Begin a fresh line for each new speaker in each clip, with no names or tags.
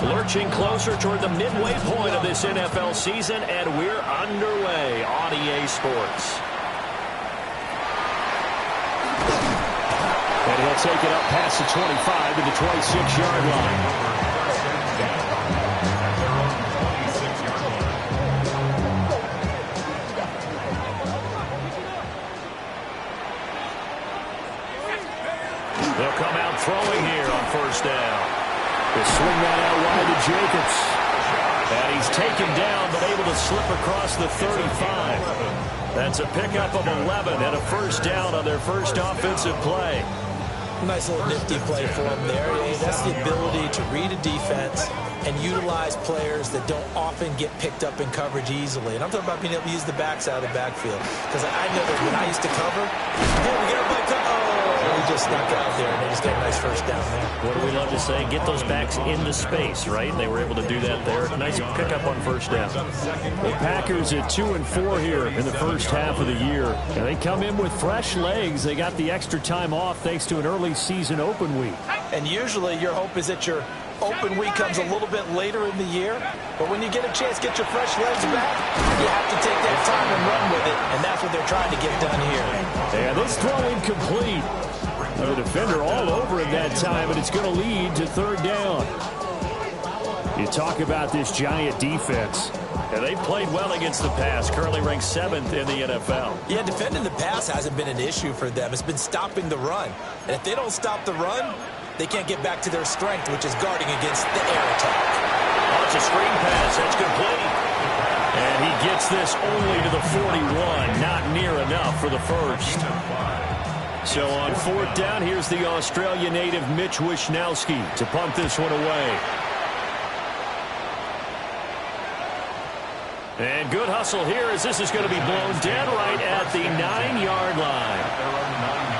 Lurching closer toward the midway point of this NFL season, and we're underway on EA Sports.
And he'll take it up past the 25 to the 26-yard line.
They'll come out throwing here on first down.
They swing that out wide to Jacobs.
And he's taken down, but able to slip across the 35. That's a pickup of 11 and a first down on their first offensive play.
Nice little nifty play for him there. That's the ability to read a defense and utilize players that don't often get picked up in coverage easily. And I'm talking about being able to use the backside of the backfield. Because I know that when I used to cover, hey, we got a play cut. Oh, he just snuck out there, and they just got a nice first down there.
What do we love to say? Get those backs into space, right? And they were able to do that there. Nice pickup on first down.
The Packers at 2-4 here in the first half of the year. And they come in with fresh legs. They got the extra time off thanks to an early season open week.
And usually your hope is that your open week comes a little bit later in the year. But when you get a chance to get your fresh legs back, you have to take that time and run with it. And that's what they're trying to get done here.
And this throw incomplete. The defender all over him that time, and it's going to lead to third down. You talk about this Giant defense.
And they played well against the pass, currently ranked 7th in the NFL.
Yeah, defending the pass hasn't been an issue for them. It's been stopping the run. And if they don't stop the run, they can't get back to their strength, which is guarding against the air attack.
Oh, it's a screen pass. That's complete. And he gets this only to the 41. Not near enough for the first. So on fourth down, here's the Australia native Mitch Wishnowsky to punt this one away. And good hustle here as this is going to be blown dead right at the 9-yard line.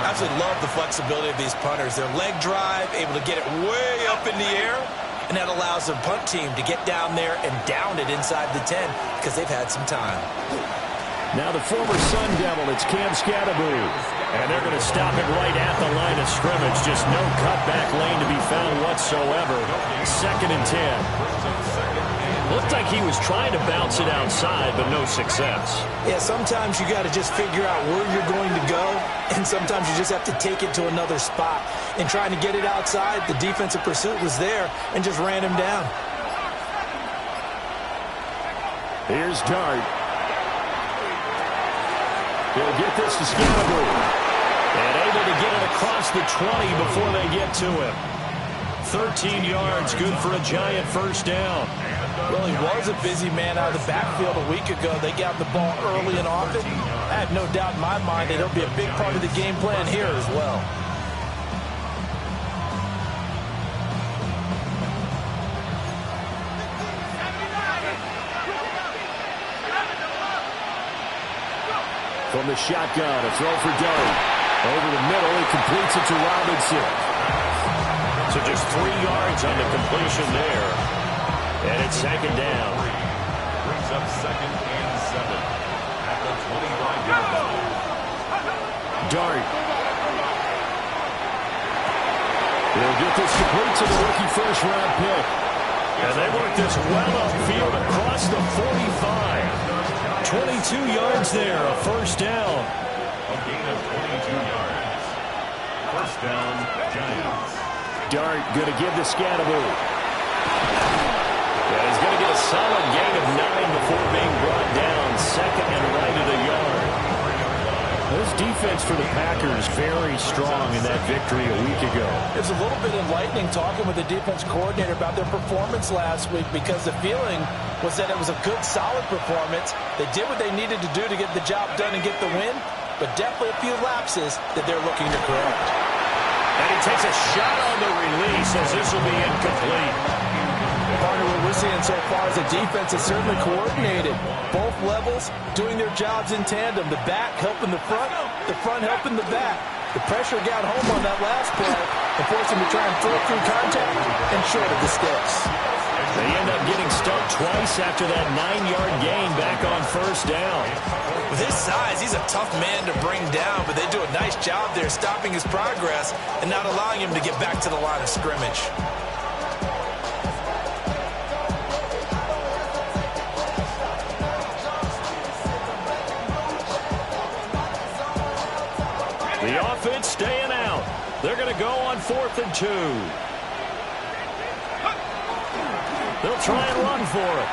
I absolutely love the flexibility of these punters. Their leg drive, able to get it way up in the air, and that allows the punt team to get down there and down it inside the 10 because they've had some time.
Now the former Sun Devil, it's Cam Scatterbroo.
And they're going to stop it right at the line of scrimmage. Just no cutback lane to be found whatsoever. 2nd and 10. Looked like he was trying to bounce it outside, but no success.
Yeah, sometimes you got to just figure out where you're going to go, and sometimes you just have to take it to another spot. And trying to get it outside, the defensive pursuit was there and just ran him down.
Here's Dart. He'll get this to Scatterbroo.
And able to get it across the 20 before they get to him. 13 yards, good for a Giant first down.
Well, he was a busy man out of the backfield a week ago. They got the ball early and often. I have no doubt in my mind that it'll be a big part of the game plan here as well.
From the shotgun, a throw for Dart. Over the middle, he completes it to Robinson.
So just 3 yards on the completion there. And it's 2nd down.
Brings up 2nd and 7 at the 25-yard line.
Dart. He'll get this complete to the rookie first-round pick.
And they work this well upfield across the 45. 22 yards there, a first down.
A gain of 22 yards. First down, Giants.
Dart going to give to Scatterbroo.
Yeah, he's going to get a solid gain of 9 before being brought down. 2nd and right of the yard.
This defense for the Packers very strong in that victory a week ago.
It was a little bit enlightening talking with the defense coordinator about their performance last week because the feeling was that it was a good, solid performance. They did what they needed to do to get the job done and get the win, but definitely a few lapses that they're looking to correct.
And he takes a shot on the release as this will be incomplete.
Partner, what we're seeing so far is the defense is certainly coordinated. Both levels doing their jobs in tandem. The back helping the front helping the back. The pressure got home on that last play and forced him to try and throw through contact and short of the sticks.
They end up getting stuck twice after that 9-yard gain back on first down.
With his size, he's a tough man to bring down, but they do a nice job there stopping his progress and not allowing him to get back to the line of scrimmage.
offense staying out. They're going to go on 4th and 2. They'll try and run for it.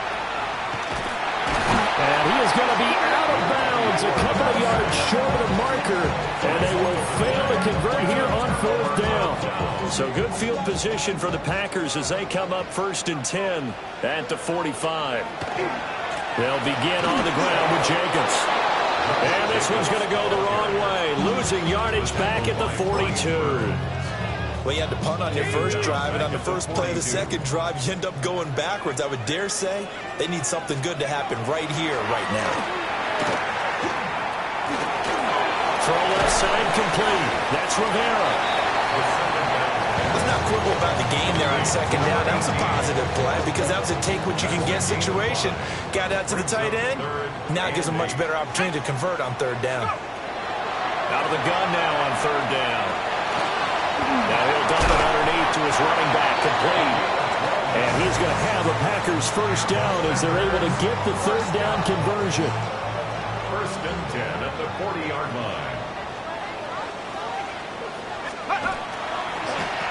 And he is going to be out of bounds a couple of yards short of the marker. And they will fail to convert here on 4th down. So good field position for the Packers as they come up 1st and 10 at the 45. They'll begin on the ground with Jacobs. And this one's going to go the wrong way. Losing yardage back at the 42.
Well, you had to punt on your first drive, and on the first play of the second drive, you end up going backwards. I would dare say they need something good to happen right here, right now.
Throw left side complete. That's Rivera.
Let's not quibble about the game there on 2nd down. That was a positive play because that was a take-what-you-can-get situation. Got out to the tight end. Now it gives them a much better opportunity to convert on 3rd down.
Out of the gun now on 3rd down. Now he'll dump it underneath to his running back, complete. And he's going to have a Packers 1st down as they're able to get the 3rd down conversion.
1st and 10 at the 40-yard line.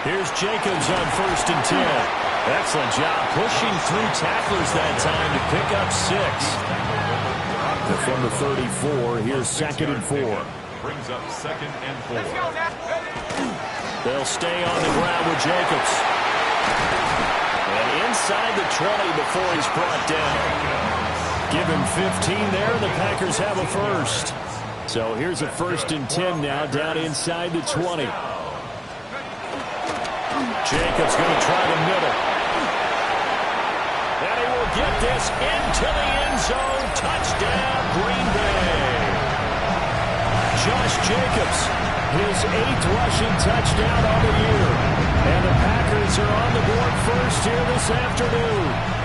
Here's Jacobs on 1st and 10. Excellent job pushing through tacklers that time to pick up 6.
From the 34, here's 2nd and 4.
Brings up 2nd and 4.
They'll stay on the ground with Jacobs. And inside the 20 before he's brought down. Give him 15 there, and the Packers have a 1st. So here's a 1st and 10 now down inside the 20. Jacobs going to try the middle. And he will get this into the end zone. Touchdown, Green Bay. Josh Jacobs, his 8th rushing touchdown on the year. And the Packers are on the board first here this afternoon.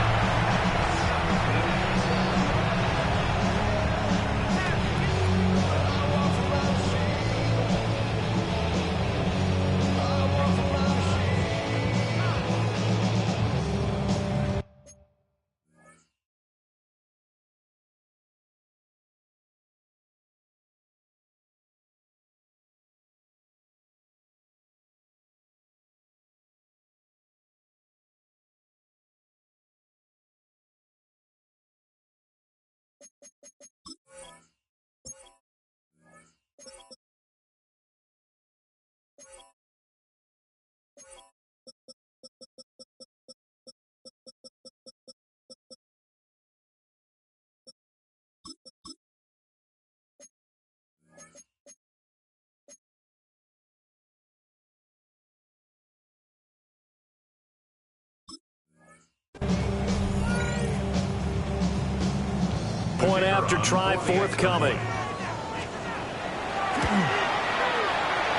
Point after try forthcoming.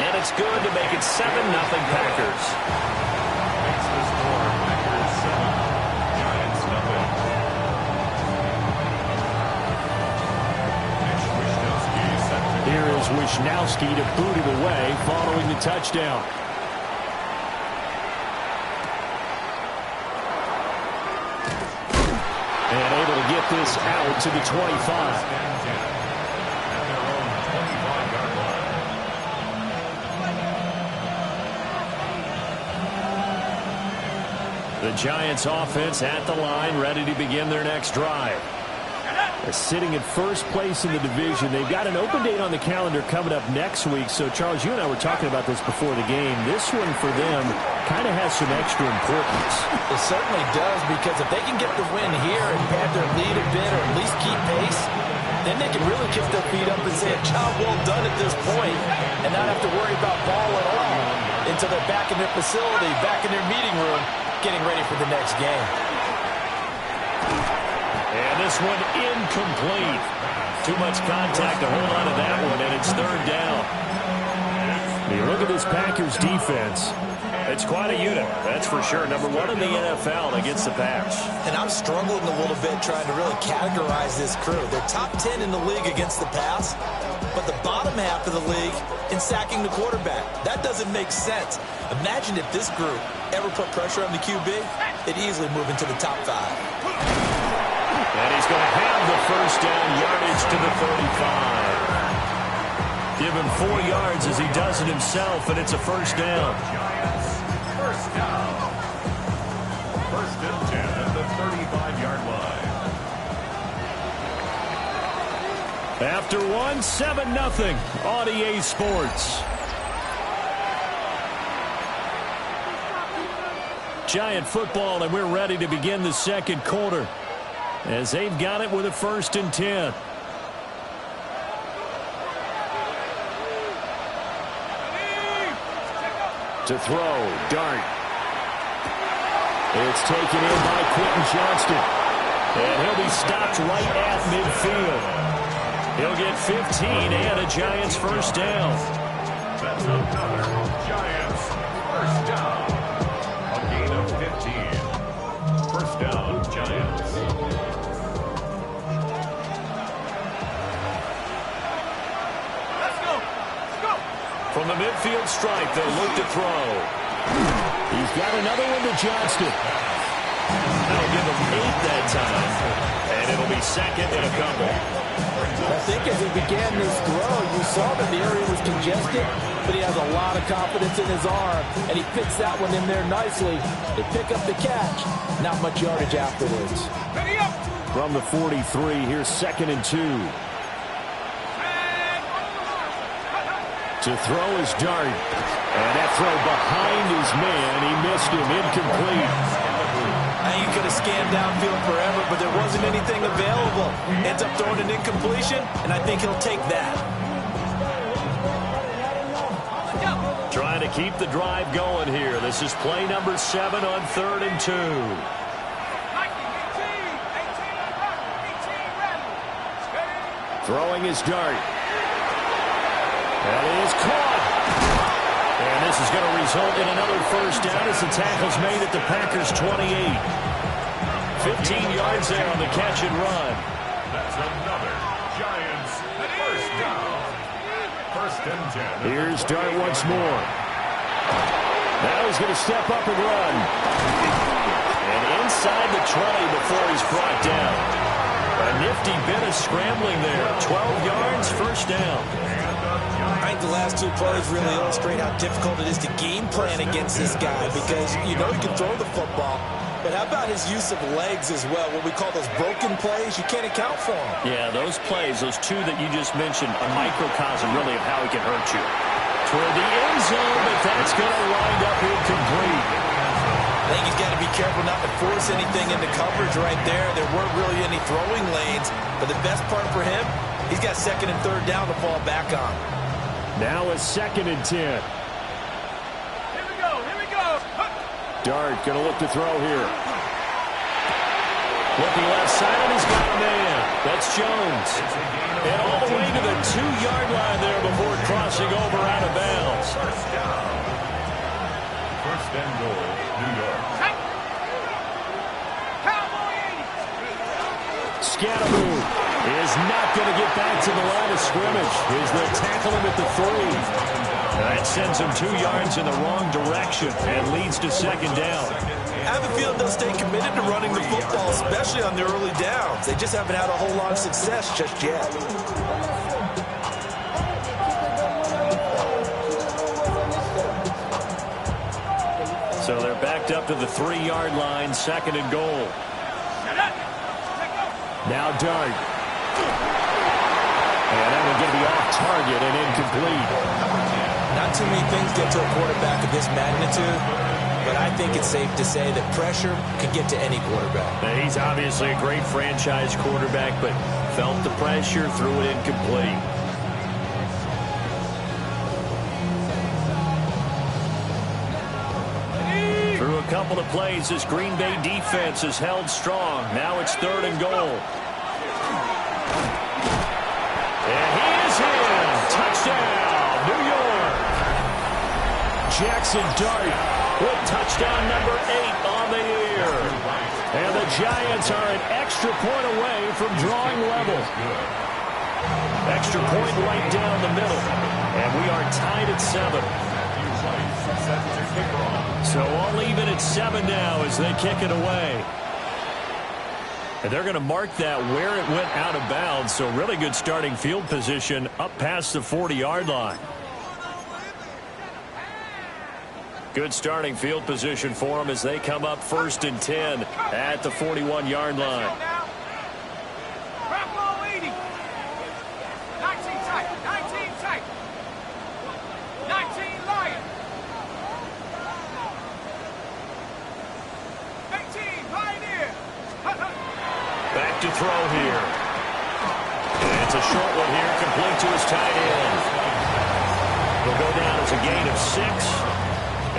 And it's good to make it 7-0 Packers.
Makes the score Packers 7, Giants nothing.
Here is Wishnowsky to boot it away following the touchdown. And able to get this out to the 25.
The Giants offense at the line, ready to begin their next drive.
They're sitting at first place in the division. They've got an open date on the calendar coming up next week. So, Charles, you and I were talking about this before the game. This one for them kind of has some extra importance.
It certainly does, because if they can get the win here and pad their lead a bit or at least keep pace, then they can really kick their feet up and say a job well done at this point and not have to worry about ball at all until they're back in their facility, back in their meeting room, getting ready for the next game.
And this one incomplete. Too much contact to hold on to that one, and it's 3rd down.
You look at this Packers defense.
It's quite a unit, that's for sure. Number 1 in the NFL against the pass.
And I'm struggling a little bit trying to really categorize this crew. They're top 10 in the league against the pass, but the bottom half of the league in sacking the quarterback. That doesn't make sense. Imagine if this group ever put pressure on the QB, they'd easily move into the top 5.
And he's going to have the 1st down, yardage to the 35. Give him 4 yards as he does it himself, and it's a first down.
Giants, first down. First and 10 at the 35-yard line.
After one, 7-0 on EA Sports. Giant football, and we're ready to begin the second quarter as they've got it with a first and 10.
To throw, Dart. It's taken in by Quentin Johnston.
And he'll be stopped right at midfield. He'll get 15 and a Giants first down.
That's another Giants first down. A gain of 15. First down, Giants.
From the midfield stripe, they'll look to throw.
He's got another one to Johnston.
That'll give him 8 that time. And it'll be second and a couple.
I think as he began this throw, you saw that the area was congested, but he has a lot of confidence in his arm, and he fits that one in there nicely. They pick up the catch. Not much yardage afterwards.
From the 43, here's second and 2. To throw is Dart. And that throw behind his man. He missed him. Incomplete.
I think he could have scanned downfield forever, but there wasn't anything available. Ends up throwing an incompletion, and I think he'll take that.
Trying to keep the drive going here. This is play number 7 on 3rd and 2.
Throwing is Dart. That is caught.
And this is going to result in another first down as the tackle's made at the Packers' 28. 15 yards there on the catch and run.
That's another Giants first down. First and 10.
Here's Dart once more. Now he's going to step up and run.
And inside the 20 before he's brought down. A nifty bit of scrambling there. 12 yards, first down.
I think the last 2 plays really illustrate how difficult it is to game plan against this guy, because you know he can throw the football, but how about his use of legs as well? What we call those broken plays, you can't account for them.
Yeah, those plays, those 2 that you just mentioned, a microcosm really of how he can hurt you. Toward the end zone, but that's going to wind up incomplete.
I think he's got to be careful not to force anything into coverage right there. There weren't really any throwing lanes, but the best part for him, he's got 2nd and 3rd down to fall back on.
Now a 2nd and 10.
Here we go.
Dart going to look to throw here.
Looking left side, and he's got a man. That's Jones. And all the way to the 2-yard line there before crossing over out of bounds.
First down. First and goal, New York.
Scattermove is not going to get back to the line of scrimmage as they tackle him at the 3.
That sends him 2 yards in the wrong direction and leads to second down.
I have a feeling they'll stay committed to running the football, especially on the early downs. They just haven't had a whole lot of success just yet.
So they're backed up to the 3-yard line, 2nd and goal.
Now Dart. And that one going to be off target and incomplete.
Not too many things get to a quarterback of this magnitude, but I think it's safe to say that pressure can get to any quarterback.
Now, he's obviously a great franchise quarterback, but felt the pressure, threw it incomplete. Through a couple of plays, this Green Bay defense has held strong. Now it's 3rd and goal. And he is in. Touchdown, New York.
Jackson Dart
with touchdown number 8 on the year.
And the Giants are an extra point away from drawing level.
Extra point right down the middle. And we are tied at 7. So all even at 7 now as they kick it away. And they're going to mark that where it went out of bounds. So really good starting field position up past the 40-yard line. Good starting field position for them as they come up 1st and 10 at the 41-yard line. Back to throw here. And it's a short one here, complete to his tight end. He'll go down as a gain of 6.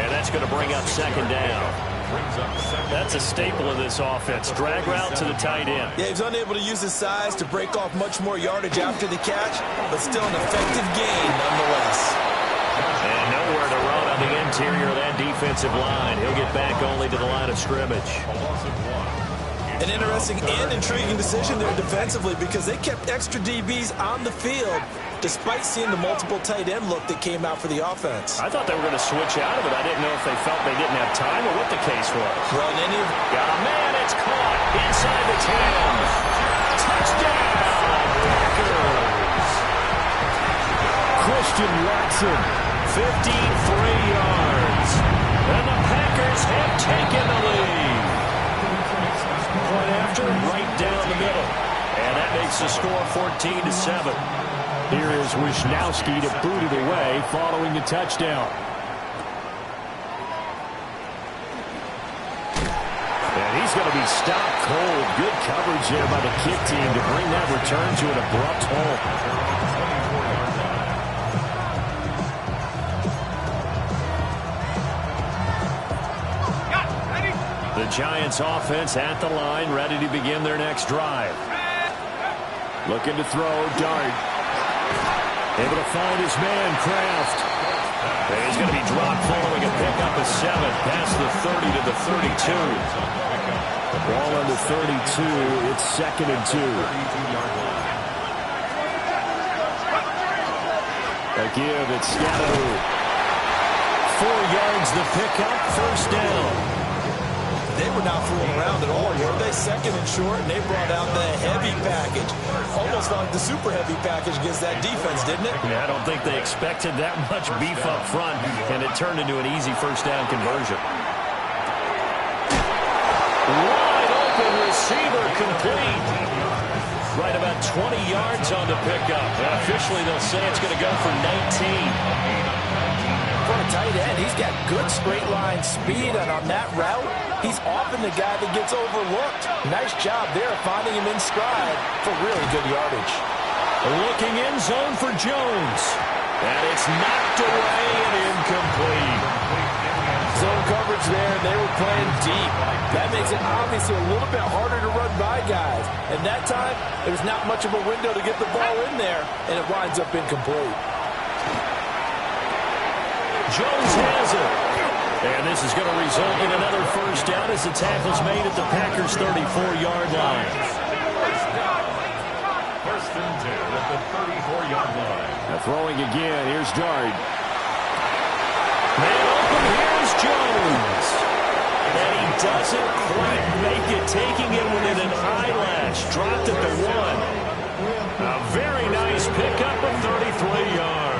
And that's going to bring up 2nd down. That's a staple of this offense. Drag route to the tight end.
Yeah, he's unable to use his size to break off much more yardage after the catch, but still an effective gain nonetheless.
And nowhere to run on the interior of that defensive line. He'll get back only to the line of scrimmage.
An interesting and intriguing decision there defensively because they kept extra DBs on the field despite seeing the multiple tight end look that came out for the offense.
I thought they were going to switch out of it. I didn't know if they felt they didn't have time or what the case was.
Well, in any of...
Got a man, it's caught inside the 10. Touchdown, Packers!
Christian Watson,
53 yards. And the Packers have taken the lead. Point after, right down the middle. And that makes the score 14-7.
Here is Wisnowski to boot it away following the touchdown. And he's going to be stopped cold. Good coverage there by the kick team to bring that return to an abrupt halt.
The Giants offense at the line, ready to begin their next drive.
Looking to throw, Dart. Able to find his man, Kraft.
And he's going to be dropped following a pickup of 7 past the 30 to the 32.
Ball under 32. It's 2nd and 2. A give, it's Scatteroo.
4 yards the pickup, 1st down.
They were not fooling around at all, were they? 2nd and short, and they brought out the heavy package. Almost like the super heavy package against that defense, didn't it?
Yeah, I don't think they expected that much beef up front, and it turned into an easy 1st down conversion. Wide open receiver complete. Right about 20 yards on the pickup. And officially, they'll say it's going to go for 19.
For a tight end, he's got good straight line speed, and on that route, he's often the guy that gets overlooked. Nice job there finding him in stride for really good yardage.
Looking in zone for Jones. And it's knocked away and incomplete.
Zone coverage there, and they were playing deep. That makes it obviously a little bit harder to run by guys. And that time, there's not much of a window to get the ball in there, and it winds up incomplete.
Jones has it. And this is going to result in another 1st down as the tackle's made at the Packers' 34-yard line.
1st and 10 at the 34-yard line.
Now throwing again. Here's Dart.
Man open. Here's Jones. And he doesn't quite make it, taking it within an eyelash. Dropped at the 1. A very nice pickup of 33 yards.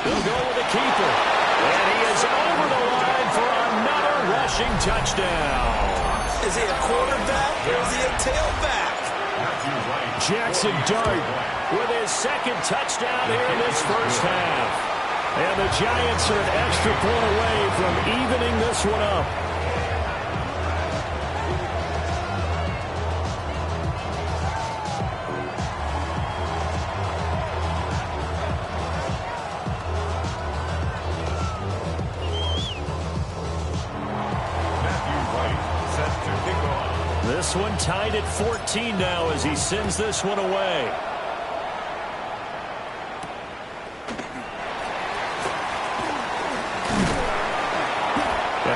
They'll go with the keeper. And he is over the line for another rushing touchdown.
Is he a quarterback or is he a tailback?
Jackson Dart
With his 2nd touchdown here in this 1st half.
And the Giants are an extra point away from evening this one up.
This one tied at 14 now as he sends this one away.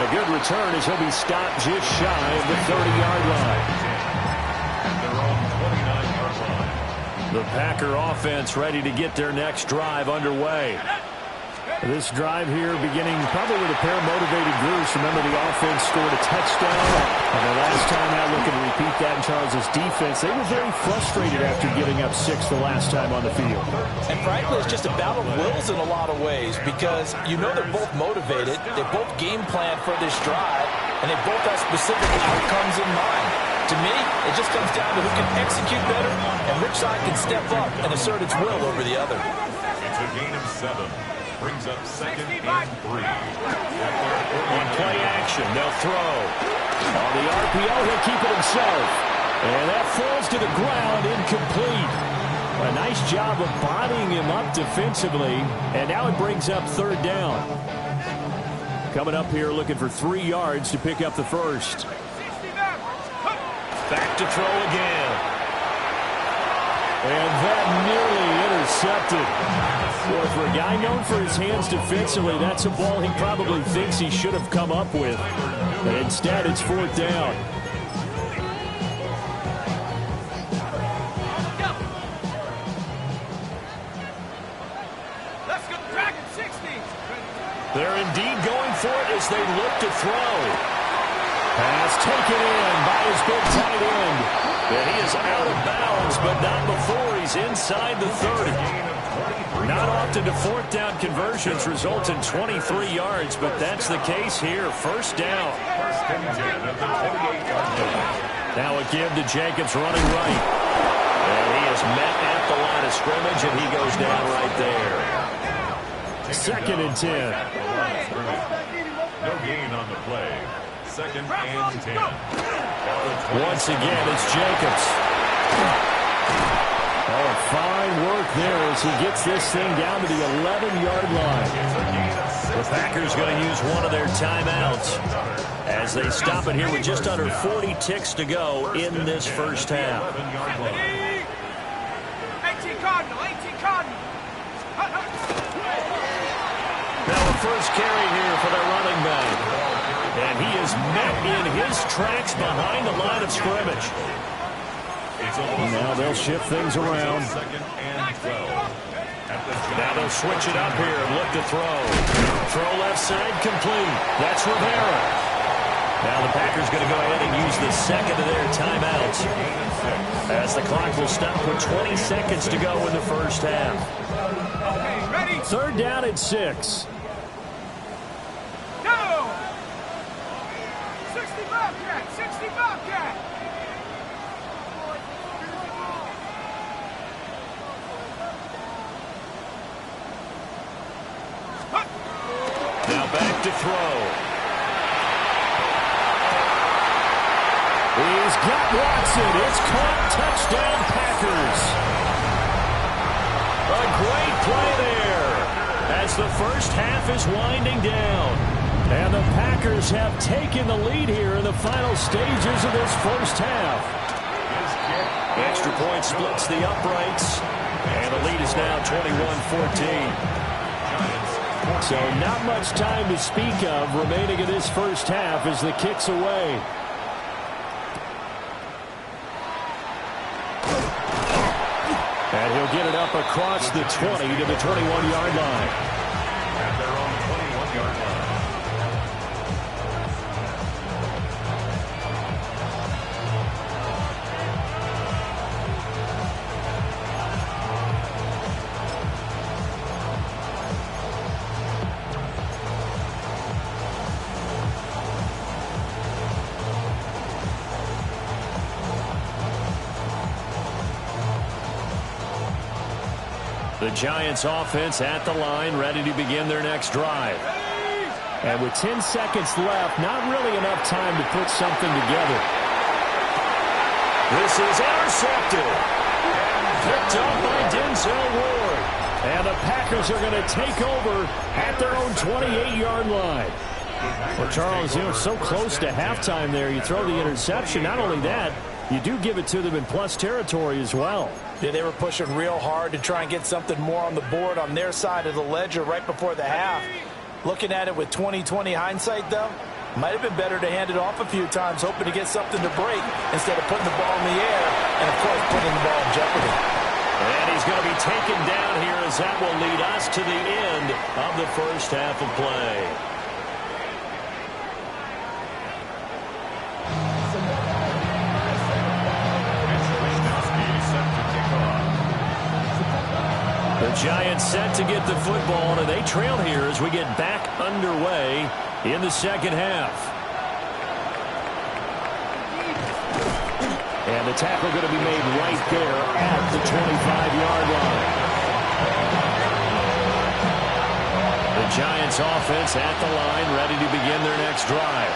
A good return as he'll be stopped just shy of the 30-yard line.
At their own 29-yard line.
The Packer offense ready to get their next drive underway.
This drive here beginning probably with a pair of motivated groups. Remember, the offense scored a touchdown. And the last time out, looking to repeat that in Charles' defense. They were very frustrated after giving up 6 the last time on the field.
And frankly, it's just a battle of wills in a lot of ways because you know they're both motivated. They both game plan for this drive, and they both have specific outcomes in mind. To me, it just comes down to who can execute better, and which side can step up and assert its will over the other.
It's a gain of 7. Brings up 2nd and 3.
On play action, they'll throw. On the RPO, he'll keep it himself. And that falls to the ground, incomplete. A nice job of bodying him up defensively. And now it brings up 3rd down. Coming up here looking for 3 yards to pick up the first. Back to throw again.
And that nearly intercepted. Well, for a guy known for his hands defensively, that's a ball he probably thinks he should have come up with. But instead, it's 4th down.
Let's go, Dragon 60.
They're indeed going for it as they look to throw. Pass taken in by his big tight end. And he is out of bounds, but not before he's inside the 30. Not often do 4th down conversions result in 23 yards, but that's the case here. 1st down. Now a give to Jacobs running right. And he is met at the line of scrimmage, and he goes down right there.
2nd and 10.
No gain on the play. 2nd and 10.
Once again, it's Jacobs.
Oh, fine work there as he gets this thing down to the 11-yard line.
The Packers going to use one of their timeouts as they stop it here with just under 40 ticks to go in this first half.
18 Cardinal, 18 Cardinal.
Now the first carry here for their running back. And he is met in his tracks behind the line of scrimmage.
Now they'll shift things around.
Now they'll switch it up here and look to throw. Throw left side complete. That's Rivera. Now the Packers going to go ahead and use the 2nd of their timeouts as the clock will stop with 20 seconds to go in the first half.
3rd down and 6.
Go! 60 Bobcat, 60 Bobcat.
Now back to throw.
He's got Watson. It's caught. Touchdown, Packers.
A great play there as the first half is winding down.
And the Packers have taken the lead here in the final stages of this first half.
Extra point splits the uprights. And the lead is now 21-14.
So not much time to speak of remaining in this first half as the kick's away. And he'll get it up across the 20 to the 21-yard line.
At their own 21-yard line.
The Giants offense at the line, ready to begin their next drive.
And with 10 seconds left, not really enough time to put something together.
This is intercepted. Picked up by Denzel Ward.
And the Packers are going to take over at their own 28-yard line. Well, Charles, you know, so close to halftime there. You throw the interception. Not only that, you do give it to them in plus territory as well.
Yeah, they were pushing real hard to try and get something more on the board on their side of the ledger right before the half. Looking at it with 20/20 hindsight, though, Might have been better to hand it off a few times, hoping to get something to break instead of putting the ball in the air and, of course, putting the ball in jeopardy.
And he's going to be taken down here as that will lead us to the end of the first half of play. The Giants set to get the football, and they trail here as we get back underway in the second half. And the tackle going to be made right there at the 25-yard line. The Giants offense at the line, ready to begin their next drive.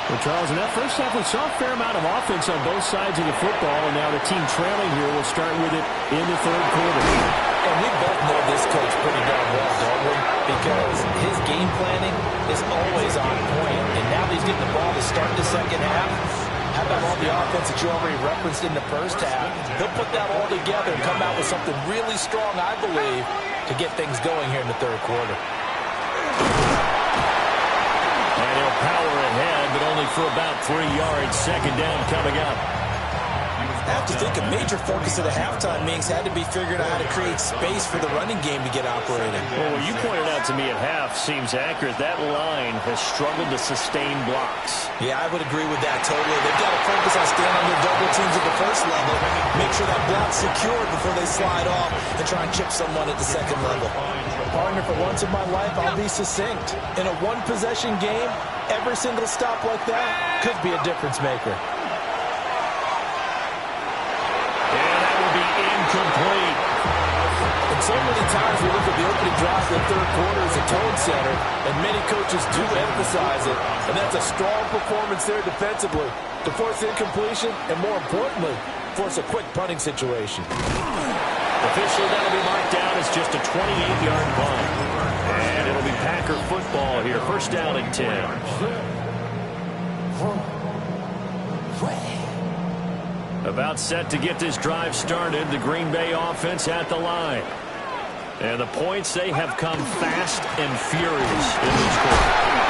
Well, Charles, in that first half, we saw a fair amount of offense on both sides of the football, and now the team trailing here will start with it in the third quarter.
And we both know this coach pretty darn well, don't we? Because his game planning is always on point, and now he's getting the ball to start the second half. How about all the offense that you already referenced in the first half? He'll put that all together and come out with something really strong, I believe, to get things going here in the third quarter.
And he'll power ahead, but only for about 3 yards. Second down coming up.
I have to think a major focus of the halftime meetings had to be figuring out how to create space for the running game to get operating.
Well, what you pointed out to me at half seems accurate. That line has struggled to sustain blocks.
Yeah, I would agree with that totally. They've got to focus on staying on their double teams at the first level, make sure that block's secured before they slide off and try and chip someone at the second level. Partner, for once in my life, I'll be succinct. In a one-possession game, every single stop like that could be a difference maker.
Incomplete.
And so many times we look at the opening drive of the third quarter as a tone setter, and many coaches do emphasize it, and that's a strong performance there defensively to force incompletion and, more importantly, force a quick punting situation.
Officially, that'll be marked down as just a 28-yard punt. And it'll be Packer football here. First down and 10. About set to get this drive started. The Green Bay offense at the line. And the points, they have come fast and furious in this quarter.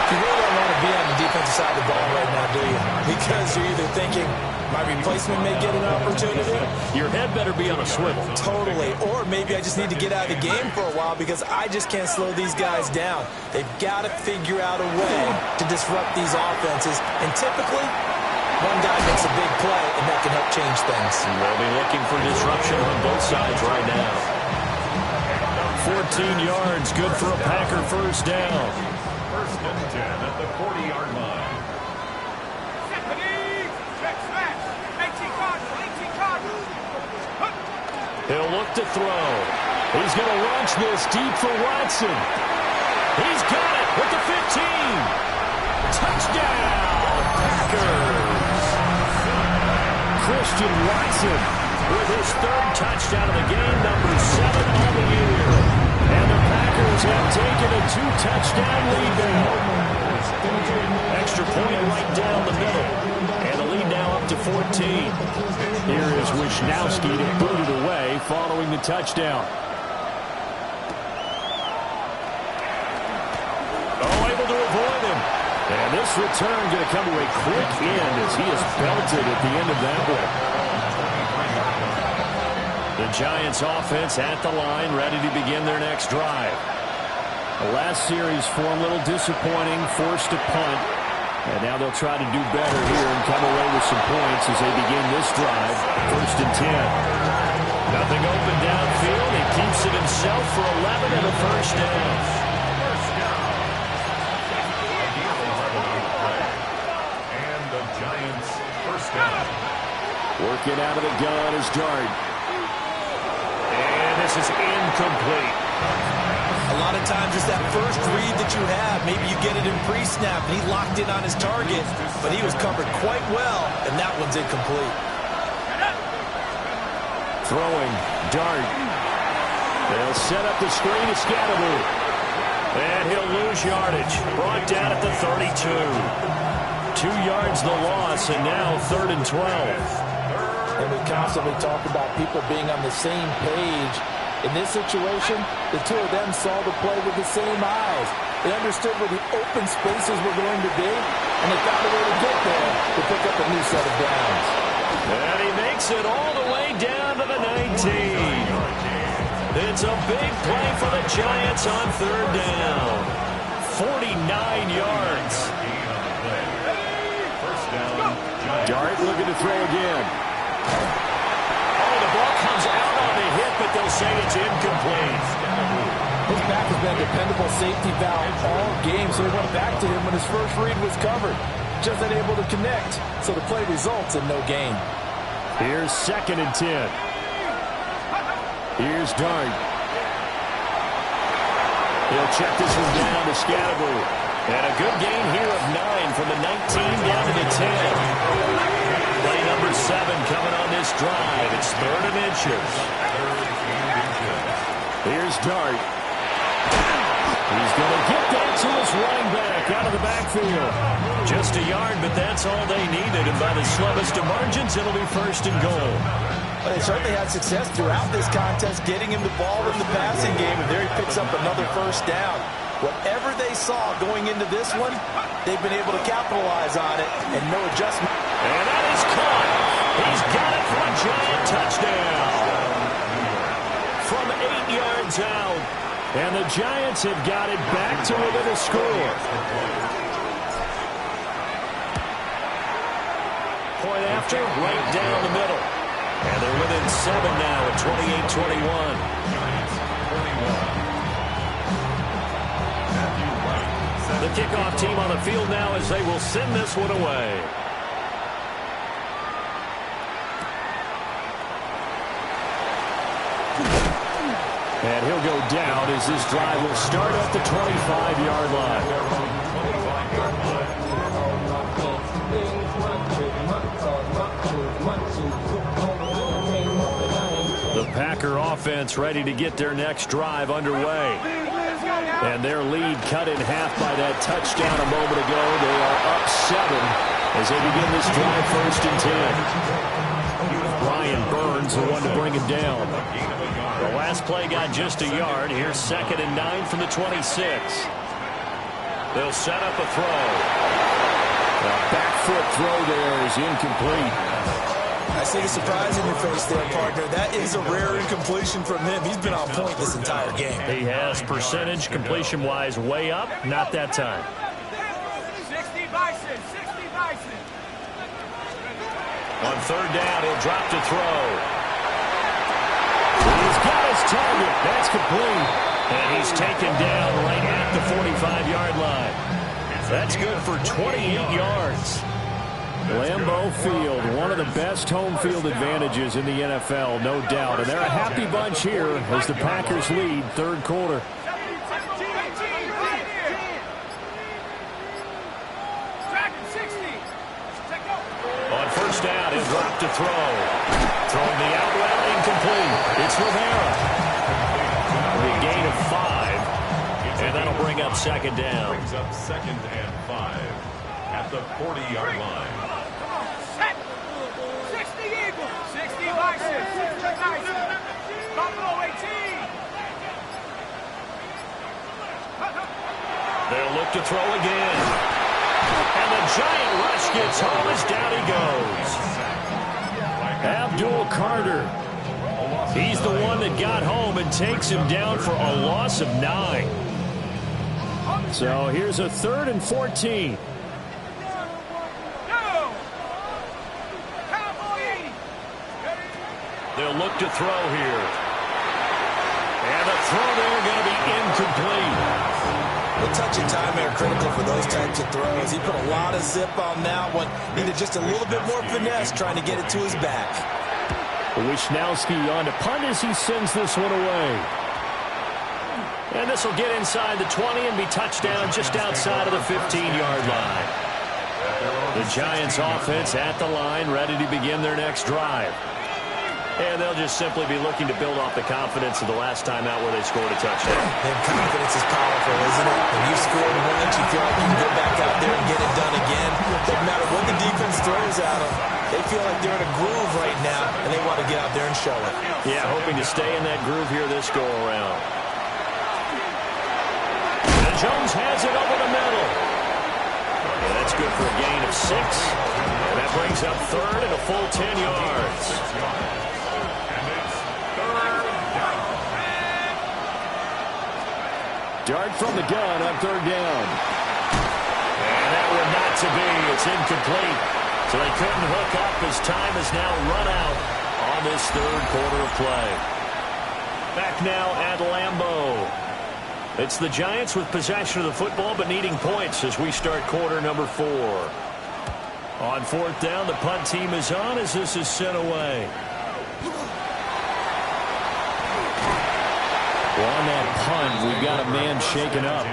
You really don't want to be on the defensive side of the ball right now, do you? Because you're either thinking, my replacement may get an opportunity.
Your head better be on a swivel.
Totally. Or maybe I just need to get out of the game for a while because I just can't slow these guys down. They've got to figure out a way to disrupt these offenses. And typically, one guy makes a big play, and that can help change things.
They'll be looking for disruption on both sides right now. 14 yards, good for a Packer first down.
First and 10 at the 40-yard line.
He'll look to throw. He's going to launch this deep for Watson. He's got it with the 15. Touchdown, Packers. Christian Watson with his third touchdown of the game, number 7 on the year. And the Packers have taken a 2-touchdown lead now. Extra point right down the middle. And the lead now up to 14. Here is Wisnowski to boot it away following the touchdown. Oh, able to avoid him. And this return going to come to a quick end as he is belted at the end of that one. The Giants offense at the line, ready to begin their next drive. The last series for a little disappointing, forced a punt. And now they'll try to do better here and come away with some points as they begin this drive. First and 10. Nothing open downfield. He keeps it himself for 11 and a first down.
And the Giants first down.
Working out of the gun is Dart.
And this is incomplete.
A lot of times it's that first read that you have. Maybe you get it in pre-snap, and he locked in on his target, but he was covered quite well, and that one's incomplete.
Throwing, Dart. They'll set up the screen to Scatterby.
And he'll lose yardage. Brought down at the 32. 2 yards the loss, and now 3rd and 12.
And we constantly talk about people being on the same page In this situation, the two of them saw the play with the same eyes. They understood where the open spaces were going to be, and they found a way to get there to pick up a new set of downs.
And he makes it all the way down to the 19. It's a big play for the Giants on third down. 49 yards.
Dart looking to throw again.
Oh, the ball comes out on the hit, but they'll say it's incomplete.
His back has been a dependable safety valve all game, so he went back to him when his first read was covered. Just unable to connect, so the play results in no gain.
Here's 2nd and 10. Here's Dart.
He'll check this one down to Scatterbrain. And a good gain here of 9 from the 19 down to the 10. Play number 7 coming on this drive. It's 3rd and inches.
Here's Dart. He's going to get that to his running back out of the backfield.
Just a yard, but that's all they needed. And by the slowest of margins, it'll be 1st and goal.
Well, they certainly had success throughout this contest, getting him the ball in the passing game, and there he picks up another 1st down. Whatever they saw going into this one, they've been able to capitalize on it, and no adjustment.
And that is caught. He's got it for a Giant touchdown. From 8 yards out.
And the Giants have got it back to within a score.
Point after, right down the middle. And they're within 7 now at 28-21. The kickoff team on the field now as they will send this one away.
And he'll go down as this drive will start at the 25-yard line. The Packer offense ready to get their next drive underway. And their lead cut in half by that touchdown a moment ago. They are up 7 as they begin this drive 1st and 10. Brian Burns, the one to bring him down.
The last play got just a yard. Here's 2nd and 9 from the 26. They'll set up a throw.
The back foot throw there is incomplete.
I see the surprise in your face there, partner. That is a rare incompletion from him. He's been on point this entire game.
He has percentage completion-wise way up. Not that time.
60 Bison, 60 Bison.
On third down, he'll drop to throw.
He's got his target. That's complete.
And he's taken down right at the 45-yard line. That's good for 28 yards.
Lambeau Field, one of the best home field advantages in the NFL, no doubt. And they're a happy bunch here as the Packers lead 3rd quarter.
On 1st down, he'll drop to throw. Throwing the out route, incomplete. It's Rivera. A gain of 5. And that'll bring up 2nd down.
Brings up 2nd and 5 at the 40-yard line.
60 Eagles, 60 Bison, 60 Bison. Buffalo 18.
They'll look to throw again. And the Giant rush gets home as down he goes.
Abdul Carter.
He's the one that got home and takes him down for a loss of 9.
So here's a 3rd and 14.
They'll look to throw here. And the throw there going to be incomplete.
The touch and time are critical for those types of throws. He put a lot of zip on that one. Needed just a little bit more finesse trying to get it to his back.
Wisnowski on to punt as he sends this one away.
And this will get inside the 20 and be touchdown just outside of the 15-yard line. The Giants offense at the line, ready to begin their next drive. And they'll just simply be looking to build off the confidence of the last time out where they scored a touchdown.
And confidence is powerful, isn't it? When you scored once, you feel like you can go back out there and get it done again. Doesn't matter what the defense throws at them. They feel like they're in a groove right now, and they want to get out there and show it.
Yeah, hoping to stay in that groove here this go-around. And Jones has it over the middle. And that's good for a gain of 6. And that brings up third and a full 10 yards.
Dart from the gun on third down.
And that one not to be. It's incomplete. So they couldn't hook up as time has now run out on this third quarter of play. Back now at Lambeau. It's the Giants with possession of the football but needing points as we start quarter number 4. On fourth down, the punt team is on as this is sent away.
Well, on that punt, we've got a man shaken up.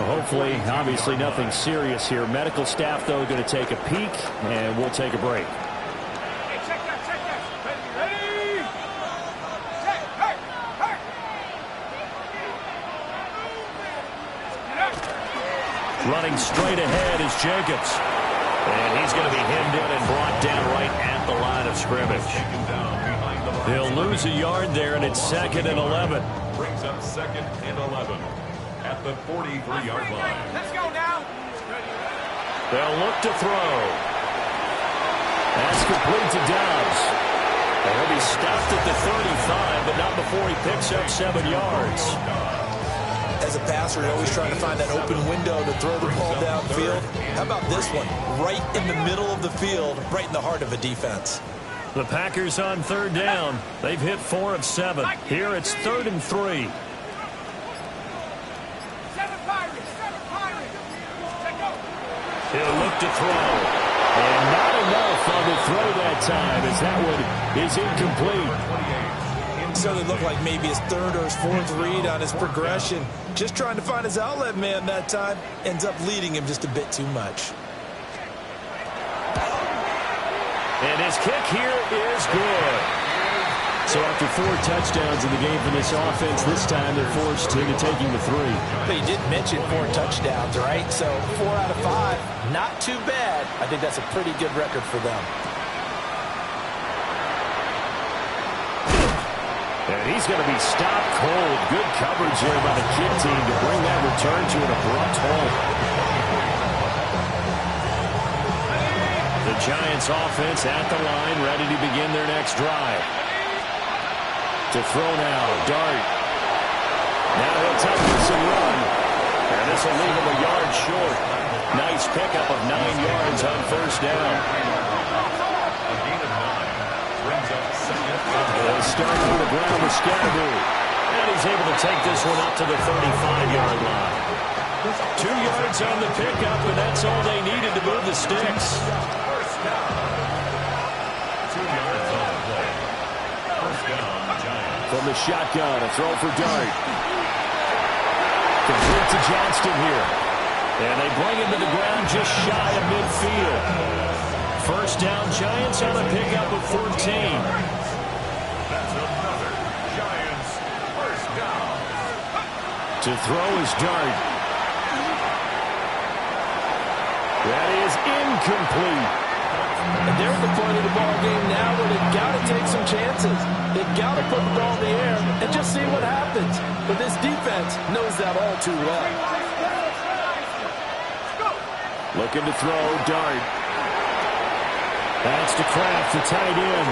Hopefully, obviously nothing serious here. Medical staff, though, going to take a peek, and we'll take a break.
Hey, check that. Ready? Check, hey.
Running straight ahead is Jacobs. And he's going to be hemmed in and brought down right at the line of scrimmage. They'll lose a yard there, and it's 2nd and 11.
Brings up 2nd and 11 at the 43-yard line.
Let's go now.
They'll look to throw.
That's complete to Dobbs.
And he'll be stopped at the 35, but not before he picks up 7 yards.
As a passer, you're always trying to find that open window to throw the ball downfield. How about this one? Right in the middle of the field, right in the heart of a defense.
The Packers on third down. They've hit 4 of 7. Here it's 3rd and 3.
7 Pirates. Check go.
He'll look to throw.
And not enough on the throw that time as that one is incomplete.
So it looked like maybe his 3rd or his 4th read on his progression. Just trying to find his outlet man that time. Ends up leading him just a bit too much.
And his kick here is good.
So after 4 touchdowns in the game for this offense, this time they're forced into taking the 3.
But you did mention 4 touchdowns, right? So 4 out of 5, not too bad. I think that's a pretty good record for them.
And he's going to be stopped cold. Good coverage there by the kick team to bring that return to an abrupt halt.
The Giants offense at the line, ready to begin their next drive. To throw now, Dart. Now he'll take this and run. And this will leave him a yard short. Nice pickup of 9 yards on first down.
A gain of 9 brings up 2nd.
They start on the ground with Scatterby.
And he's able to take this one up to the 35-yard line. 2 yards on the pickup, and that's all they needed to move the sticks.
First down. 2 yards on the play. First down, Giants.
From the shotgun, a throw for Dart. Complete to Johnston here.
And they bring him to the ground just shy of midfield. First down, Giants on a pickup of 14.
That's another Giants first down.
To throw is Dart. That is incomplete.
And they're at the point of the ball game now where they've got to take some chances. They've got to put the ball in the air and just see what happens. But this defense knows that all too well.
Looking to throw, Dart. That's to Kraft, the tight end.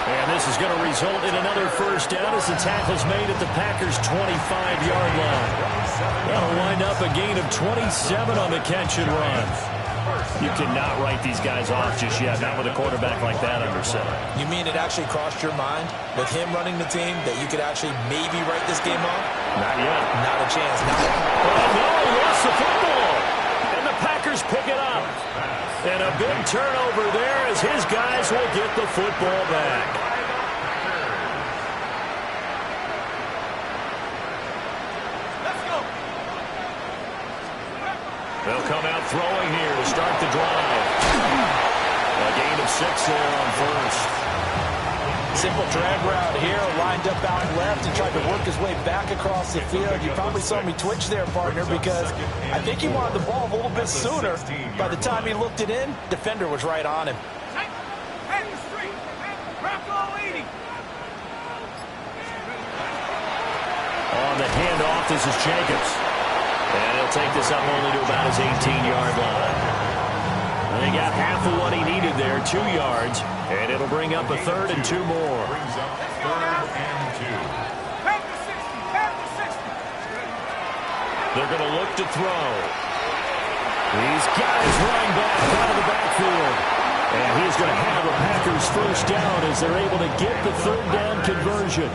And this is going to result in another first down as the tackle's made at the Packers' 25-yard line. That'll wind up a gain of 27 on the catch and run. You cannot write these guys off just yet, not with a quarterback like that under center.
You mean it actually crossed your mind with him running the team that you could actually maybe write this game off?
Not yet.
Not a chance. Not
Oh, no, he lost the football. And the Packers pick it up. And a big turnover there as his guys will get the football back.
Let's go.
They'll come out throwing here to start the drive. A gain of 6 there on first.
Simple drag route here, lined up out left and tried to work his way back across the field. You probably saw me twitch there, partner, because I think he wanted the ball a little bit sooner. By the time he looked it in, defender was right on him.
Head the street. Grab all 80.
On the handoff, this is Jacobs. And he'll take this up only to about his 18-yard line. And they got half of what he needed there, 2 yards. And it'll bring up a 3rd and 2 more.
Brings up 3rd and 2.
Head the 60. Head the 60.
They're going to look to throw. He's got his running back out of the backfield. And he's going to have a Packers first down as they're able to get the 3rd down conversion.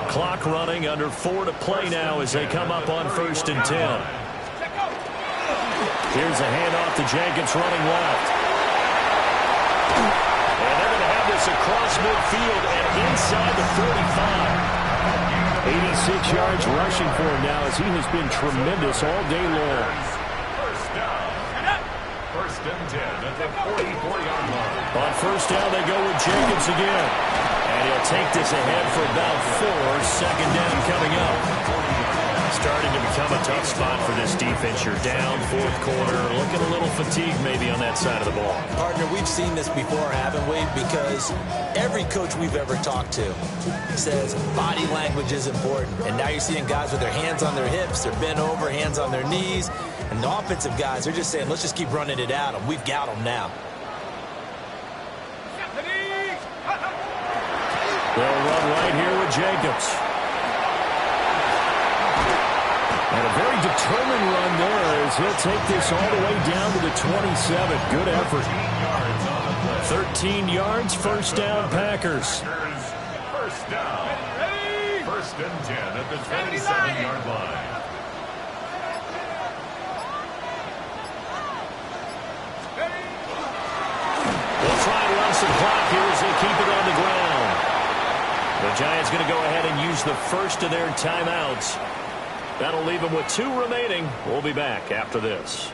Clock running, under 4 to play now as they come up on 1st and 10. Here's a handoff to Jenkins running left. And they're going to have this across midfield and inside the 45.
86 yards rushing for him now as he has been tremendous all day long.
First down. 1st and 10 at the 44-yard line.
On 1st down, they go with Jenkins again. And he'll take this ahead for about 4. 2nd down coming up. Starting to become a tough spot for this defense. You're down, 4th quarter, looking a little fatigued maybe on that side of the ball.
Partner, we've seen this before, haven't we? Because every coach we've ever talked to says body language is important. And now you're seeing guys with their hands on their hips, they're bent over, hands on their knees. And the offensive guys, they're just saying, let's just keep running it at them. We've got them now.
They'll run right here with Jacobs. And a very determined run there as he'll take this all the way down to the 27. Good effort. 13 yards, 1st down, Packers.
First down. 1st and 10 at the 27-yard line.
They'll try and run some clock here as they keep it on the ground. The Giants going to go ahead and use the first of their timeouts. That'll leave them with 2 remaining. We'll be back after this.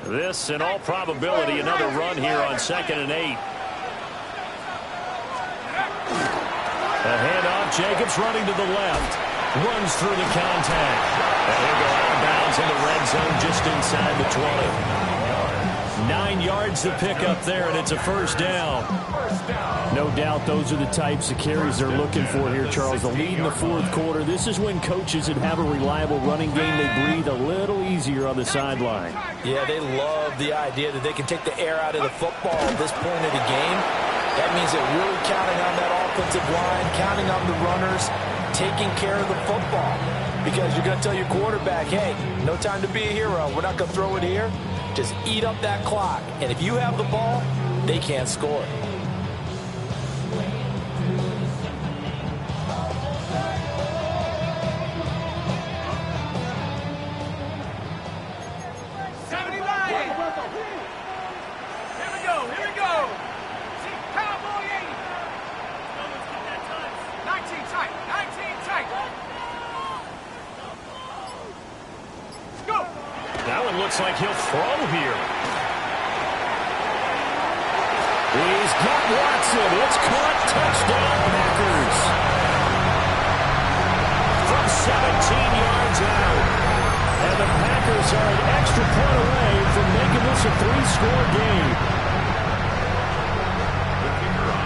This, in all probability, another run here on 2nd and 8. A handoff, Jacobs running to the left. Runs through the contact. And he'll go out of bounds in the red zone just inside the 20. 9 yards to pick up there, and it's a 1st down.
No doubt those are the types of carries they're looking for here, Charles. The lead in the 4th quarter. This is when coaches that have a reliable running game, they breathe a little easier on the sideline.
Yeah, they love the idea that they can take the air out of the football at this point of the game. That means they're really counting on that offensive line, counting on the runners, taking care of the football. Because you're going to tell your quarterback, hey, no time to be a hero. We're not going to throw it here. Just eat up that clock. And if you have the ball, they can't score.
Looks like he'll throw here.
He's got Watson. It's caught. Touchdown, Packers.
From 17 yards out.
And the Packers are an extra point away from making this a 3-score game.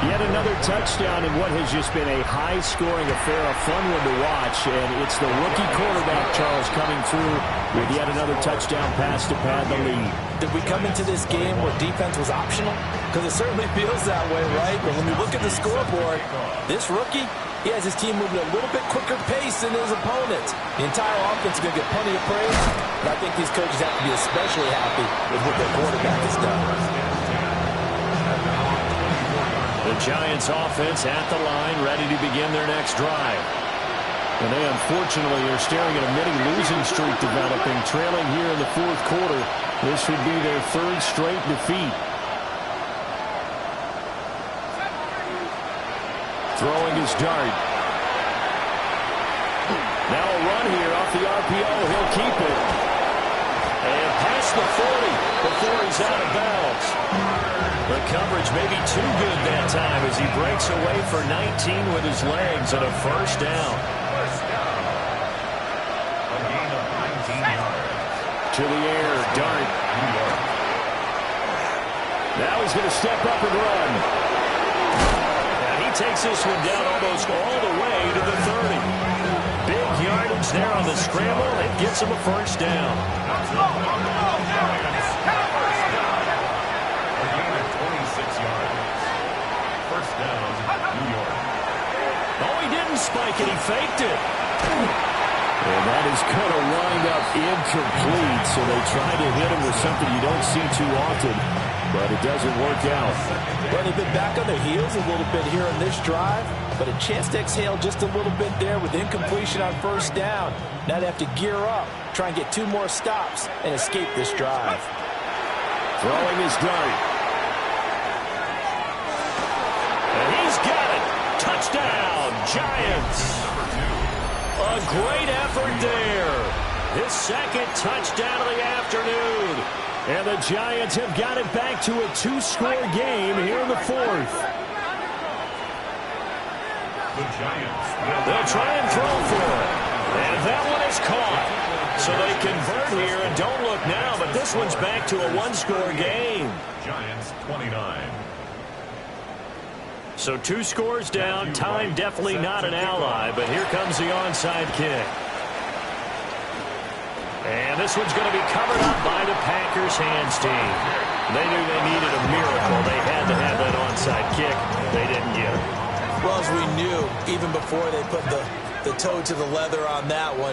Yet another touchdown in what has just been a high-scoring affair, a fun one to watch. And it's the rookie quarterback, Charles, coming through with yet another touchdown pass to pad the lead.
Did we come into this game where defense was optional? Because it certainly feels that way, right? But when we look at the scoreboard, this rookie, he has his team moving a little bit quicker pace than his opponents. The entire offense is going to get plenty of praise. But I think these coaches have to be especially happy with what their quarterback has done.
The Giants offense at the line, ready to begin their next drive.
And they unfortunately are staring at a mini-losing streak developing, trailing here in the 4th quarter. This would be their 3rd straight defeat. Throwing his dart. Now a run here off the RPO. He'll keep it. And past the 40 before he's out of bounds. The coverage may be too good that time as he breaks away for 19 with his legs and a first down.
A gain of 19 yards.
To the air, dart. Now he's going to step up and run. And he takes this one down almost all the way to the 30. Big yardage there on the scramble. It gets him a first down.
A gain of 26 yards. First down, New York.
Oh, he didn't spike it. He faked it. And that is going to wind up incomplete. So they try to hit him with something you don't see too often, but it doesn't work out.
Well, they've been back on their heels a little bit here on this drive, but a chance to exhale just a little bit there with incompletion on first down. Now they have to gear up, try and get 2 more stops, and escape this drive.
Throwing his dart. And he's got it. Touchdown, Giants. A great effort there. His second touchdown of the afternoon. And the Giants have got it back to a 2-score game here in the 4th.
The Giants.
They'll try and throw for it. And that one is caught. So they convert here and don't look now, but this one's back to a 1-score game.
Giants 29.
So 2 scores down. Time definitely not an ally, but here comes the onside kick. And this one's going to be covered up by the Packers hands team. They knew they needed a miracle. They had to have that onside kick. They didn't get it.
Well, as we knew, even before they put the toe to the leather on that one,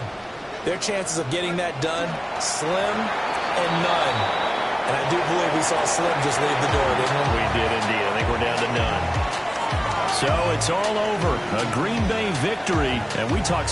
their chances of getting that done, slim and none. And I do believe we saw Slim just leave the door, didn't we?
We did indeed. I think we're down to none. So it's all over. A Green Bay victory. And we talked